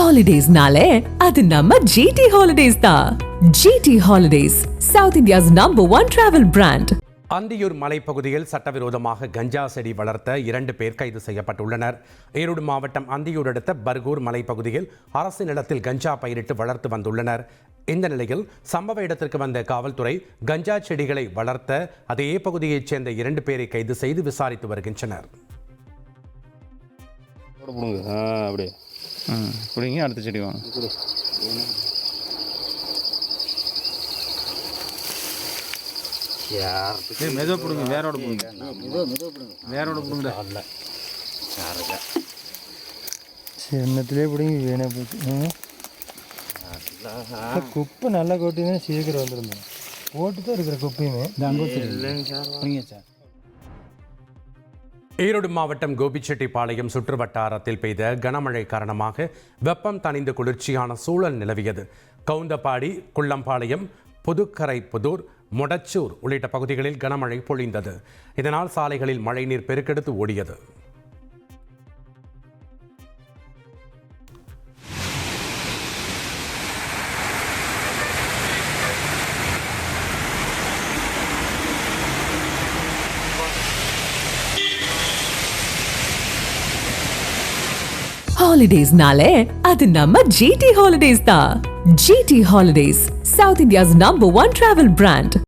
Holidays-nale, அது நம்ம GT Holidays தான். GT Holidays, South India's #1 travel brand. Anthiyur மலைப்பகுதியில் சட்டவிரோதமாக கஞ்சா செடி வளர்த்த 2 பேர் கைது செய்யப்பட்டுள்ளனர். ஈரோடு மாவட்டம் அந்தியூர் அடுத்த பர்கூர் மலைப்பகுதியில் அரசு நிலத்தில் கஞ்சா பயிரிட்டு வளர்த்து வந்துள்ளனர். இந்த நிலையில் சம்பவ இடத்திற்கு வந்த காவல்துறை கஞ்சா செடிகளை வளர்த்த அதே பகுதியைச் சேர்ந்த 2 பேரை கைது செய்து விசாரித்து வருகின்றனர். பிடிங்க அடுத்த செடி வாங்க. மெதுவாக பிடுங்க, வேரோட பிடுங்க, வேரோட பிடுங்க. சின்னத்திலே பிடிங்கி வேணா போச்சு. குப்பை நல்லா கொட்டினா சீக்கிரம் வந்துருந்தோம். போட்டு தான் இருக்கிற குப்பையுமே சார். ஈரோடு மாவட்டம் கோபிச்செட்டிப்பாளையம் சுற்று வட்டாரத்தில் பெய்த கனமழை காரணமாக வெப்பம் தணிந்து குளிர்ச்சியான சூழல் நிலவியது. கவுந்தப்பாடி, குள்ளம்பாளையம், புதுக்கரைப்புதூர், மொடச்சூர் உள்ளிட்ட பகுதிகளில் கனமழை பொழிந்தது. இதனால் சாலைகளில் மழைநீர் பெருக்கெடுத்து ஓடியது. Holidays-nale, அது நம்ம GT Holidays தான். GT Holidays, South India's #1 travel brand.